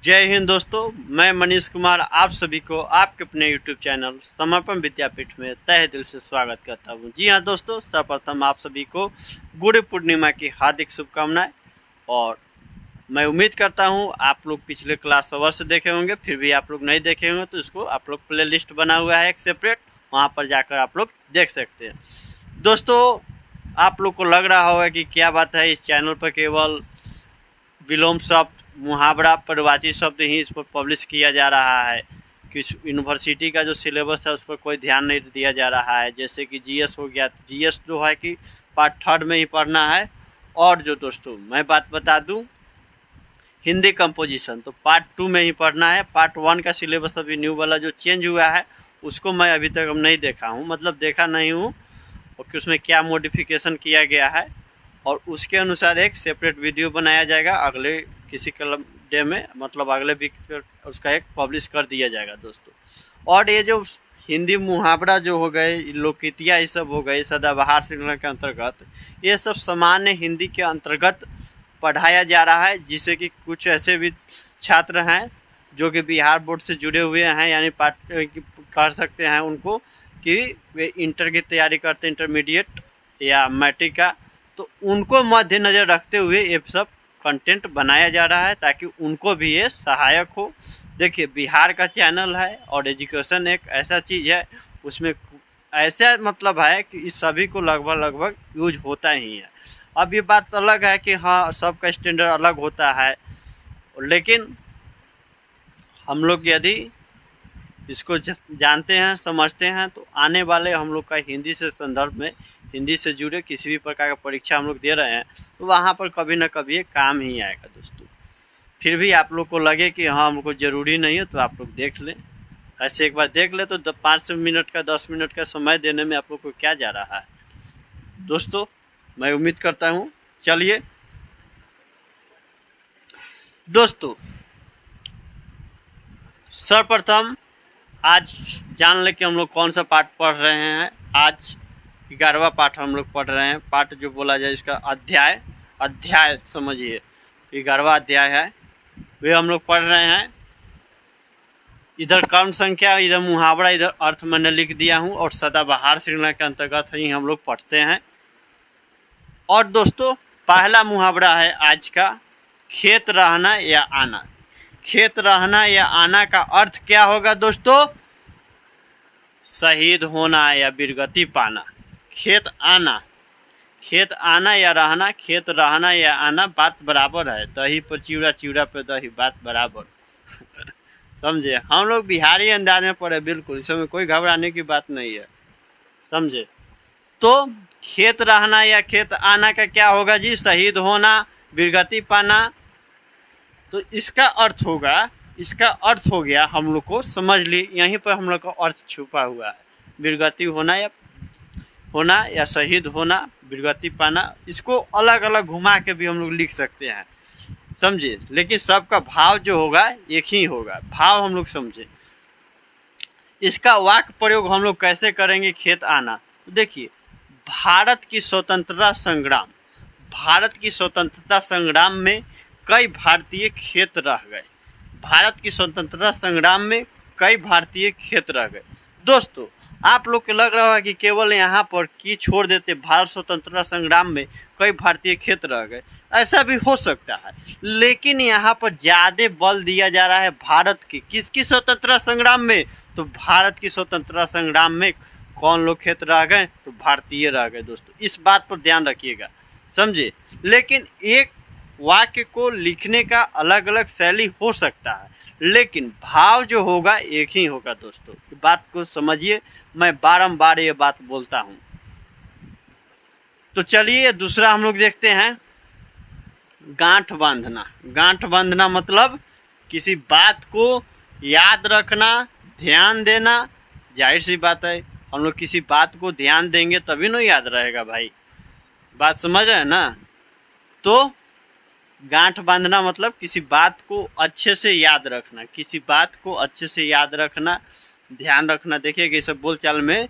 जय हिंद दोस्तों, मैं मनीष कुमार आप सभी को आपके अपने YouTube चैनल समर्पण विद्यापीठ में तहे दिल से स्वागत करता हूं। जी हां दोस्तों, सर्वप्रथम आप सभी को गुरु पूर्णिमा की हार्दिक शुभकामनाएं। और मैं उम्मीद करता हूं आप लोग पिछले क्लास अवश्य देखे होंगे, फिर भी आप लोग नहीं देखे होंगे तो इसको आप लोग प्ले लिस्ट बना हुआ है एक सेपरेट, वहाँ पर जाकर आप लोग देख सकते हैं। दोस्तों, आप लोग को लग रहा होगा कि क्या बात है, इस चैनल पर केवल विलोम शब्द, मुहावरा, परिवाची शब्द ही इस पर पब्लिश किया जा रहा है। किस यूनिवर्सिटी का जो सिलेबस है उस पर कोई ध्यान नहीं दिया जा रहा है। जैसे कि जीएस हो गया, जीएस जो है कि पार्ट 3 में ही पढ़ना है। और जो दोस्तों मैं बात बता दूं, हिंदी कंपोजिशन तो पार्ट 2 में ही पढ़ना है। पार्ट 1 का सिलेबस अभी न्यू वाला जो चेंज हुआ है उसको मैं अभी तक नहीं देखा हूँ, मतलब देखा नहीं हूँ और कि उसमें क्या मॉडिफिकेशन किया गया है, और उसके अनुसार एक सेपरेट वीडियो बनाया जाएगा अगले किसी कलम डे में, मतलब अगले वीक उसका एक पब्लिश कर दिया जाएगा दोस्तों। और ये जो हिंदी मुहावरा जो हो गए, लोकगीतियाँ ये सब हो गई सदाबहार श्रृंखला के अंतर्गत, ये सब सामान्य हिंदी के अंतर्गत पढ़ाया जा रहा है। जिससे कि कुछ ऐसे भी छात्र हैं जो कि बिहार बोर्ड से जुड़े हुए हैं, यानी पाठ कर सकते हैं उनको कि वे इंटर की तैयारी करते, इंटरमीडिएट या मैट्रिक का, तो उनको मद्देनज़र रखते हुए ये सब कंटेंट बनाया जा रहा है ताकि उनको भी ये सहायक हो। देखिए, बिहार का चैनल है और एजुकेशन एक ऐसा चीज़ है, उसमें ऐसा मतलब है कि इस सभी को लगभग यूज होता ही है। अब ये बात अलग है कि हाँ, सबका स्टैंडर्ड अलग होता है, लेकिन हम लोग यदि इसको जानते हैं, समझते हैं, तो आने वाले हम लोग का हिंदी से संदर्भ में, हिंदी से जुड़े किसी भी प्रकार का परीक्षा हम लोग दे रहे हैं तो वहाँ पर कभी ना कभी ये काम ही आएगा दोस्तों। फिर भी आप लोग को लगे कि हाँ हमको ज़रूरी नहीं है तो आप लोग देख लें, ऐसे एक बार देख ले तो 5 मिनट का 10 मिनट का समय देने में आप लोग को क्या जा रहा है दोस्तों। मैं उम्मीद करता हूँ। चलिए दोस्तों, सर्वप्रथम आज जान ले कि हम लोग कौन सा पाठ पढ़ रहे हैं। आज 11वां पाठ हम लोग पढ़ रहे हैं। पाठ जो बोला जाए इसका अध्याय समझिए, 11वां अध्याय है, वे हम लोग पढ़ रहे हैं। इधर कर्म संख्या, इधर मुहावरा, इधर अर्थ मैंने लिख दिया हूँ, और सदाबहार श्रृंखला के अंतर्गत ही हम लोग पढ़ते हैं। और दोस्तों, पहला मुहावरा है आज का, खेत रहना या आना। खेत रहना या आना का अर्थ क्या होगा दोस्तों? शहीद होना या वीरगति पाना। खेत आना या रहना, खेत रहना या आना, बात बराबर है। दही पर चिवड़ा, चिवड़ा पर दही, बात बराबर। समझे? हम लोग बिहारी अंदाज में पढ़े, बिल्कुल इसमें कोई घबराने की बात नहीं है, समझे? तो खेत रहना या खेत आना का क्या होगा जी? शहीद होना, वीरगति पाना। तो इसका अर्थ होगा, इसका अर्थ हो गया, हम लोग को समझ ली, यहीं पर हम लोग का अर्थ छुपा हुआ है। वीरगति होना या शहीद होना, वीरगति पाना, इसको अलग अलग घुमा के भी हम लोग लिख सकते हैं, समझे? लेकिन सबका भाव जो होगा एक ही होगा, भाव हम लोग समझे। इसका वाक्य प्रयोग हम लोग कैसे करेंगे? खेत आना, तो देखिए, भारत की स्वतंत्रता संग्राम में कई भारतीय खेत रह गए। भारत की स्वतंत्रता संग्राम में कई भारतीय खेत रह गए। दोस्तों, आप लोग को लग रहा है कि केवल यहाँ पर की छोड़ देते, भारत स्वतंत्रता संग्राम में कई भारतीय खेत रह गए, ऐसा भी हो सकता है, लेकिन यहाँ पर ज़्यादा बल दिया जा रहा है भारत की, किसकी स्वतंत्रता संग्राम में? तो भारत की स्वतंत्रता संग्राम में कौन लोग खेत रह गए? तो भारतीय रह गए दोस्तों। इस बात पर ध्यान रखिएगा, समझे? लेकिन एक वाक्य को लिखने का अलग अलग शैली हो सकता है, लेकिन भाव जो होगा एक ही होगा दोस्तों। बात को समझिए, मैं बारंबार ये बात बोलता हूँ। तो चलिए दूसरा हम लोग देखते हैं, गांठ बांधना। गांठ बांधना मतलब किसी बात को याद रखना, ध्यान देना। जाहिर सी बात है, हम लोग किसी बात को ध्यान देंगे तभी ना याद रहेगा भाई, बात समझ रहे हैं ना? तो गांठ बांधना मतलब किसी बात को अच्छे से याद रखना, किसी बात को अच्छे से याद रखना, ध्यान रखना। देखिए कि सब बोलचाल में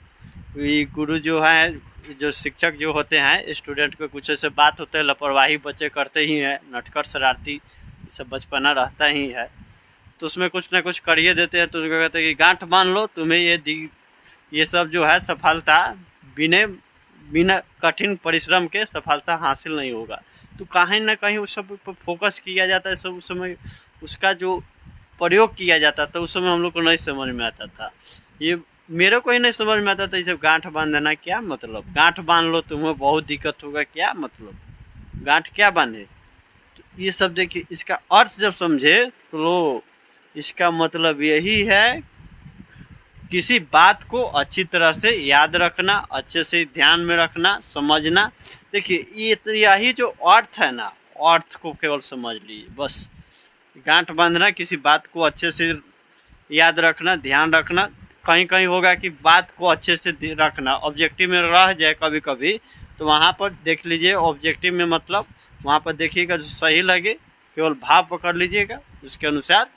गुरु जो है, जो शिक्षक जो होते हैं, स्टूडेंट को कुछ ऐसे बात होते हैं, लापरवाही बच्चे करते ही हैं, नटखट शरारती सब बचपना रहता ही है। तो उसमें कुछ ना कुछ करिए देते हैं, तो उनको कहते हैं कि गांठ बांध लो, तुम्हें ये सब जो है सफलता बिना कठिन परिश्रम के सफलता हासिल नहीं होगा। तो कहीं ना कहीं उस सब पर फोकस किया जाता है, सब उस समय उसका जो प्रयोग किया जाता था उस समय हम लोग को नहीं समझ में आता था। ये मेरे को ही नहीं समझ में आता था ये सब गांठ बांध देना क्या मतलब, गांठ बांध लो तुम्हें बहुत दिक्कत होगा, क्या मतलब गांठ क्या बांधे। तो ये सब देखिए, इसका अर्थ जब समझे तो लो, इसका मतलब यही है किसी बात को अच्छी तरह से याद रखना, अच्छे से ध्यान में रखना, समझना। देखिए यही जो अर्थ है ना, अर्थ को केवल समझ लीजिए बस। गांठ बांधना किसी बात को अच्छे से याद रखना, ध्यान रखना। कहीं कहीं होगा कि बात को अच्छे से रखना ऑब्जेक्टिव में रह जाए कभी कभी, तो वहाँ पर देख लीजिए ऑब्जेक्टिव में मतलब वहाँ पर देखिएगा जो सही लगे केवल भाव पकड़ लीजिएगा, उसके अनुसार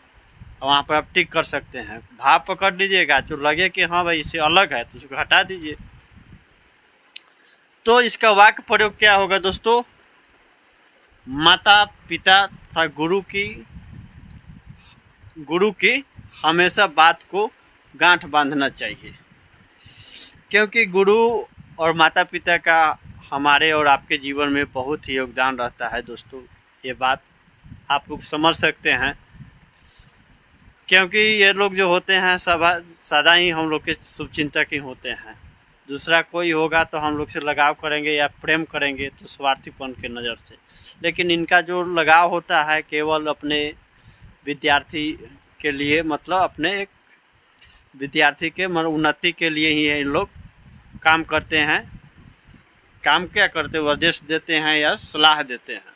वहाँ पर आप टिक कर सकते हैं। भाव पकड़ लीजिएगा, जो लगे कि हाँ भाई इससे अलग है तो उसको हटा दीजिए। तो इसका वाक्य प्रयोग क्या होगा दोस्तों, माता पिता तथा गुरु की हमेशा बात को गांठ बांधना चाहिए, क्योंकि गुरु और माता पिता का हमारे और आपके जीवन में बहुत ही योगदान रहता है दोस्तों। ये बात आप लोग समझ सकते हैं, क्योंकि ये लोग जो होते हैं सदा ही हम लोग के शुभचिंतक ही होते हैं। दूसरा कोई होगा तो हम लोग से लगाव करेंगे या प्रेम करेंगे तो स्वार्थीपन के नज़र से, लेकिन इनका जो लगाव होता है केवल अपने विद्यार्थी के लिए, मतलब अपने एक विद्यार्थी के उन्नति के लिए ही इन लोग काम करते हैं। काम क्या करते हैं, उपदेश देते हैं या सलाह देते हैं।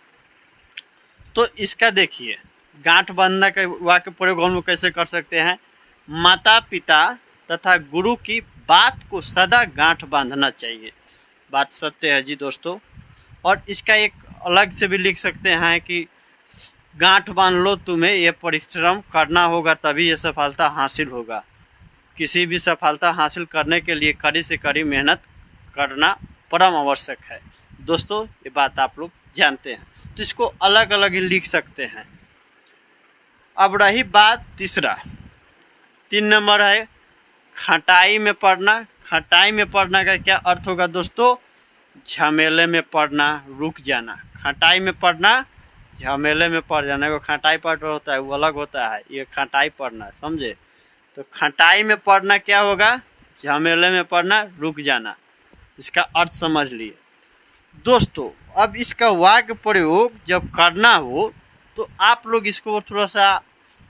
तो इसका देखिए गांठ बांधना का वाक्य प्रयोग हम लोग कैसे कर सकते हैं, माता पिता तथा गुरु की बात को सदा गांठ बांधना चाहिए। बात सत्य है जी दोस्तों। और इसका एक अलग से भी लिख सकते हैं कि गांठ बांध लो, तुम्हें ये परिश्रम करना होगा तभी ये सफलता हासिल होगा। किसी भी सफलता हासिल करने के लिए कड़ी से कड़ी मेहनत करना परम आवश्यक है दोस्तों। ये बात आप लोग जानते हैं, तो इसको अलग अलग ही लिख सकते हैं। अब रही बात तीसरा, 3 नंबर है खटाई में पड़ना। खटाई में पड़ना का क्या अर्थ होगा दोस्तों, झमेले में पड़ना, रुक जाना। खटाई में पड़ना, झमेले में पड़ जाना। वो खटाई पड़ होता है वो अलग होता है, ये खटाई पड़ना, समझे। तो खटाई में पड़ना क्या होगा, झमेले में पड़ना, रुक जाना। इसका अर्थ समझ लिए दोस्तों। अब इसका वाक्य प्रयोग जब करना हो तो आप लोग इसको थोड़ा सा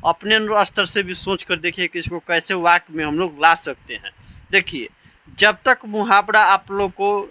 अपने स्तर से भी सोच कर देखिए कि इसको कैसे वाक्य में हम लोग ला सकते हैं। देखिए जब तक मुहावरा आप लोग को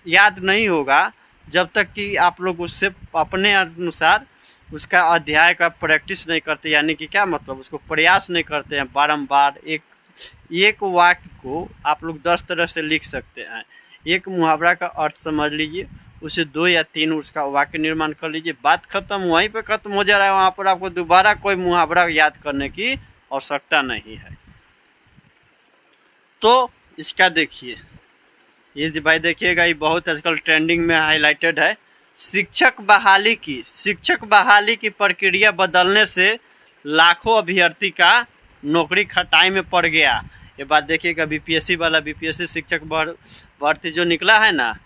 याद नहीं होगा, जब तक कि आप लोग उससे अपने अनुसार उसका अध्याय का प्रैक्टिस नहीं करते, यानी कि क्या मतलब उसको प्रयास नहीं करते हैं बारंबार। एक वाक्य को आप लोग 10 तरह से लिख सकते हैं। एक मुहावरा का अर्थ समझ लीजिए, उसे 2 या 3 उसका वाक्य निर्माण कर लीजिए, बात खत्म, वहीं पे खत्म हो जा रहा है। वहाँ पर आपको दोबारा कोई मुहावरा याद करने की आवश्यकता नहीं है। तो इसका देखिए, ये भाई देखिएगा, ये बहुत आजकल ट्रेंडिंग में हाईलाइटेड है। शिक्षक बहाली की प्रक्रिया बदलने से लाखों अभ्यर्थी का नौकरी खटाई में पड़ गया। ये बात देखिएगा, बीपीएससी शिक्षक भर्ती जो निकला है ना,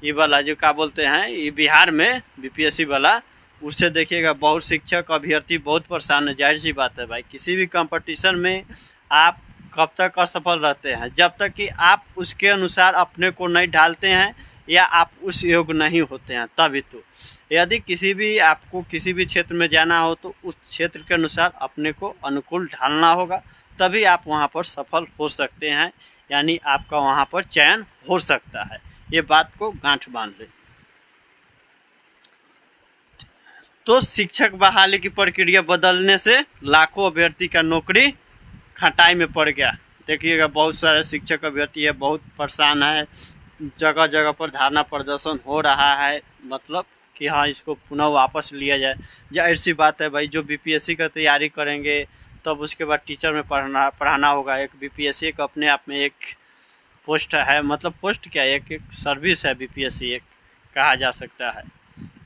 ये वाला जो क्या बोलते हैं, ये बिहार में बीपीएससी वाला, उससे देखिएगा बहुत शिक्षक अभ्यर्थी बहुत परेशान है। जाहिर सी बात है भाई, किसी भी कंपटीशन में आप कब तक असफल रहते हैं, जब तक कि आप उसके अनुसार अपने को नहीं ढालते हैं या आप उस योग्य नहीं होते हैं, तभी तो। यदि आपको किसी भी क्षेत्र में जाना हो तो उस क्षेत्र के अनुसार अपने को अनुकूल ढालना होगा, तभी आप वहाँ पर सफल हो सकते हैं, यानी आपका वहाँ पर चयन हो सकता है। ये बात को गांठ बांध ले। तो शिक्षक बहाली की प्रक्रिया बदलने से लाखों अभ्यर्थी का नौकरी खटाई में पड़ गया। देखिएगा बहुत सारे शिक्षक अभ्यर्थी है, बहुत परेशान है, जगह जगह पर धरना प्रदर्शन हो रहा है, मतलब कि हाँ इसको पुनः वापस लिया जाए। जाहिर सी बात है भाई, जो बीपीएससी का तैयारी करेंगे तब उसके बाद टीचर में पढ़ाना होगा। एक बीपीएससी एक अपने आप में एक पोस्ट है, मतलब पोस्ट क्या, एक सर्विस है बीपीएससी, एक कहा जा सकता है।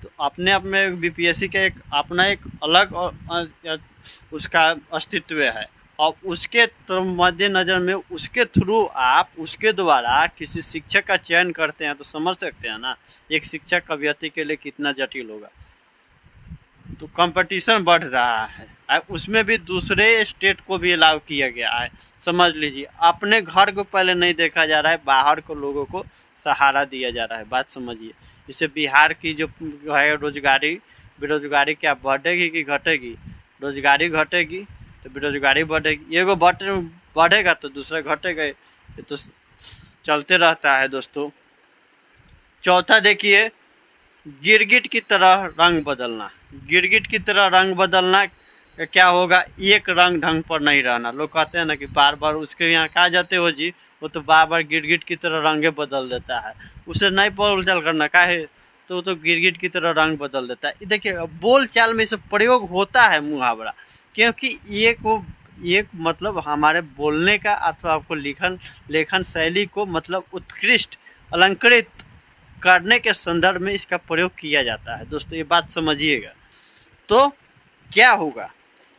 तो अपने आप में बीपीएससी का एक अपना एक अलग उसका अस्तित्व है, और उसके मद्देनज़र में उसके थ्रू आप उसके द्वारा किसी शिक्षक का चयन करते हैं तो समझ सकते हैं ना एक शिक्षक अभ्यर्थी के लिए कितना जटिल होगा। तो कंपटीशन बढ़ रहा है, उसमें भी दूसरे स्टेट को भी अलाउ किया गया है। समझ लीजिए, अपने घर को पहले नहीं देखा जा रहा है, बाहर को लोगों को सहारा दिया जा रहा है। बात समझिए, इससे बिहार की जो है बेरोजगारी क्या बढ़ेगी कि घटेगी? रोजगारी घटेगी तो बेरोजगारी बढ़ेगी, एगो बढ़ेगा तो दूसरा घटेगा, ये तो चलते रहता है दोस्तों। चौथा देखिए, गिरगिट की तरह रंग बदलना। गिरगिट की तरह रंग बदलना क्या होगा? एक रंग ढंग पर नहीं रहना। लोग कहते हैं ना कि बार बार उसके यहाँ कहा जाते हो जी, वो तो बार बार गिरगिट की तरह रंगे बदल देता है, उसे नहीं बोल चाल करना का है, तो वो तो गिरगिट की तरह रंग बदल देता है। देखिए, बोल चाल में इसे प्रयोग होता है मुहावरा, क्योंकि एक मतलब हमारे बोलने का अथवा आपको लेखन शैली को मतलब उत्कृष्ट अलंकृत करने के संदर्भ में इसका प्रयोग किया जाता है। दोस्तों ये बात समझिएगा। तो क्या होगा,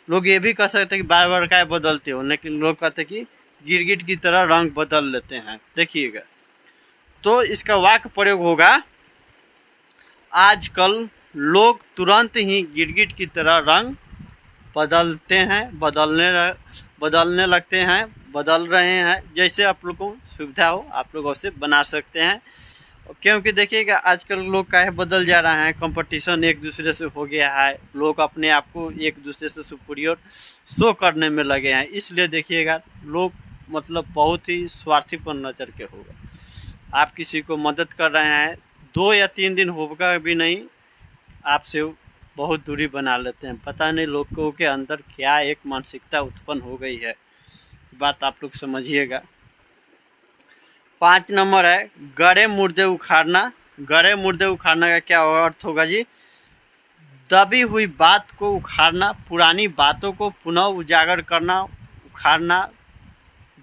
लोग ये भी कह सकते हैं कि बार बार क्या बदलते हो, लेकिन लोग कहते हैं कि गिरगिट की तरह रंग बदल लेते हैं। देखिएगा, तो इसका वाक्य प्रयोग होगा, आजकल लोग तुरंत ही गिरगिट की तरह रंग बदलते हैं, बदलने लगते हैं, बदल रहे हैं। जैसे आप लोग को सुविधा हो आप लोग उसे बना सकते हैं, क्योंकि देखिएगा आजकल लोग काहे बदल जा रहे हैं, कंपटीशन एक दूसरे से हो गया है, लोग अपने आप को एक दूसरे से सुपीरियर शो करने में लगे हैं। इसलिए देखिएगा लोग मतलब बहुत ही स्वार्थीपन नज़र के होगा। आप किसी को मदद कर रहे हैं, 2 या 3 दिन होगा भी नहीं, आपसे बहुत दूरी बना लेते हैं। पता नहीं लोगों के अंदर क्या एक मानसिकता उत्पन्न हो गई है, बात आप लोग समझिएगा। 5 नंबर है गड़े मुर्दे उखाड़ना। गड़े मुर्दे उखाड़ना का क्या अर्थ होगा जी? दबी हुई बात को उखाड़ना, पुरानी बातों को पुनः उजागर करना, उखाड़ना,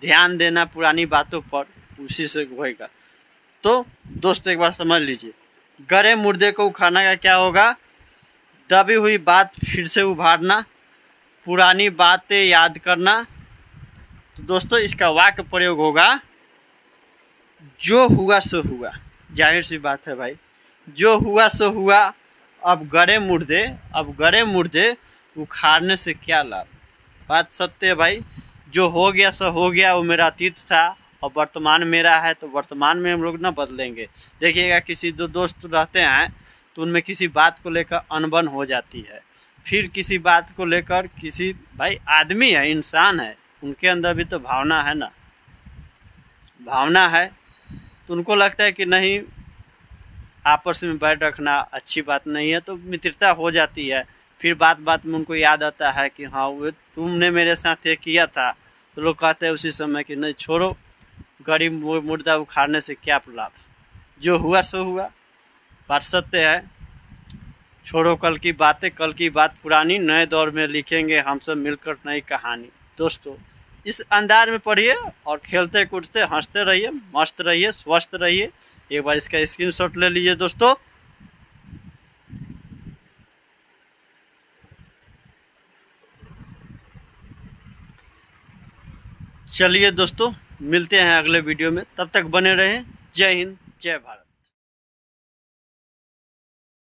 ध्यान देना पुरानी बातों पर, उसी से होगा। तो दोस्तों एक बार समझ लीजिए, गड़े मुर्दे को उखाड़ना का क्या होगा? दबी हुई बात फिर से उभारना, पुरानी बातें याद करना। तो दोस्तों इसका वाक्य प्रयोग होगा, जो हुआ सो हुआ। जाहिर सी बात है भाई, जो हुआ सो हुआ, अब गड़े मुर्दे उखाड़ने से क्या लाभ। बात सत्य है भाई, जो हो गया सो हो गया, वो मेरा अतीत था और वर्तमान मेरा है, तो वर्तमान में हम लोग ना बदलेंगे। देखिएगा किसी दो दोस्त रहते हैं तो उनमें किसी बात को लेकर अनबन हो जाती है, फिर किसी बात को लेकर किसी भाई आदमी है, इंसान है, उनके अंदर भी तो भावना है ना, भावना है, तो उनको लगता है कि नहीं आपस में बैठ रखना अच्छी बात नहीं है, तो मित्रता हो जाती है। फिर बात बात में उनको याद आता है कि हाँ वो तुमने मेरे साथ ये किया था, तो लोग कहते हैं उसी समय कि नहीं छोड़ो, गड़ी मुर्दा उखाड़ने से क्या लाभ, जो हुआ सो हुआ। बात सत्य है, छोड़ो कल की बातें, कल की बात पुरानी, नए दौर में लिखेंगे हम सब मिलकर नई कहानी। दोस्तों इस अंदाज में पढ़िए और खेलते कूदते हंसते रहिए, मस्त रहिए, स्वस्थ रहिए। एक बार इसका स्क्रीनशॉट ले लीजिए दोस्तों। चलिए दोस्तों, मिलते हैं अगले वीडियो में, तब तक बने रहें। जय हिंद, जय भारत।